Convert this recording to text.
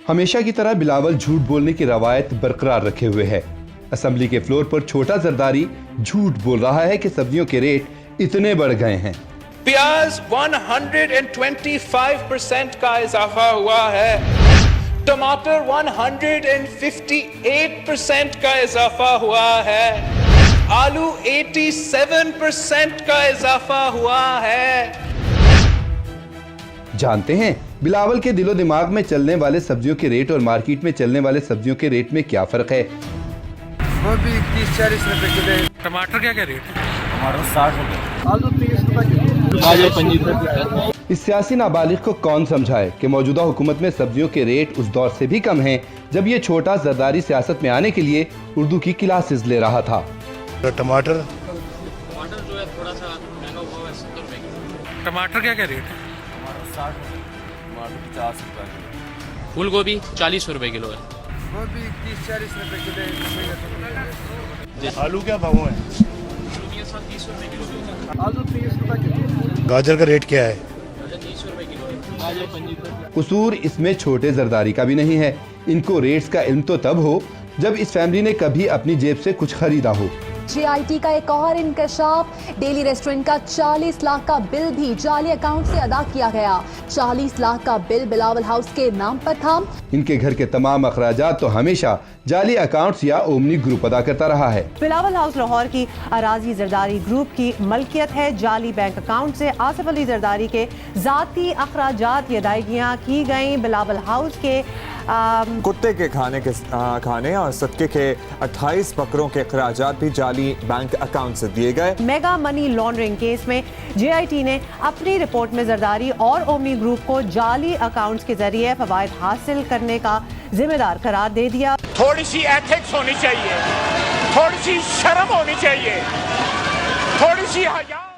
हमेशा की तरह बिलावल झूठ बोलने की रवायत बरकरार रखे हुए है। असेंबली के फ्लोर पर छोटा जरदारी झूठ बोल रहा है कि सब्जियों के रेट इतने बढ़ गए हैं। प्याज 125% का इजाफा हुआ है, टमाटर 158% का इजाफा हुआ है, आलू 87% का इजाफा हुआ है। जानते हैं बिलावल के दिलो दिमाग में चलने वाले सब्जियों के रेट और मार्केट में चलने वाले सब्जियों के रेट में क्या फर्क है? वो भी 30-40 रुपए किलो। टमाटर क्या रेट है? टमाटर 60 रुपए, आलू 30 रुपए किलो। इस सियासी नाबालिग को कौन समझाए कि मौजूदा हुकूमत में सब्जियों के रेट उस दौर से भी कम हैं जब ये छोटा जरदारी सियासत में आने के लिए उर्दू की क्लासेस ले रहा था। टमाटर जो है थोड़ा सा महंगा हुआ है, 70 रुपए किलो। टमाटर क्या रेट है? टमाटर 60 रुपए, टमाटर 50 रुपए, फूल गोभी 40 रुपए किलो है। वो भी 30-40 रुपए किलो। आलू क्या भाव है? 30 रुपए किलो। आलू 30 रुपए किलो। गाजर का रेट क्या है? 30 रुपए किलो है। कसूर इसमें छोटे जरदारी का भी नहीं है। इनको रेट्स का इल्म तो तब हो जब इस फैमिली ने कभी अपनी जेब से कुछ खरीदा हो। JIT का एक और इंकशाफ, डेली रेस्टोरेंट का 40 लाख का बिल भी जाली अकाउंट से अदा किया गया। 40 लाख का बिल बिलावल हाउस के नाम पर था। इनके घर के तमाम अखराजात तो हमेशा जाली अकाउंट्स या ओमनी ग्रुप अदा करता रहा है। बिलावल हाउस लाहौर की अराजी जरदारी ग्रुप की मलकियत है। जाली बैंक अकाउंट से आसिफ अली जरदारी के जाती अखराजात की अदायगियाँ की गई। बिलावल हाउस के कुत्ते के खाने और सदके के 28 बकरों के अखराजात भी जाली बैंक अकाउंट से दिए गए। मेगा मनी लॉन्ड्रिंग केस में JIT ने अपनी रिपोर्ट में जरदारी और ओमनी ग्रुप को जाली अकाउंट्स के जरिए फवायद हासिल करने का जिम्मेदार करार दे दिया। थोड़ी सी एथिक्स होनी चाहिए, थोड़ी सी शर्म होनी चाहिए, थोड़ी सी हया।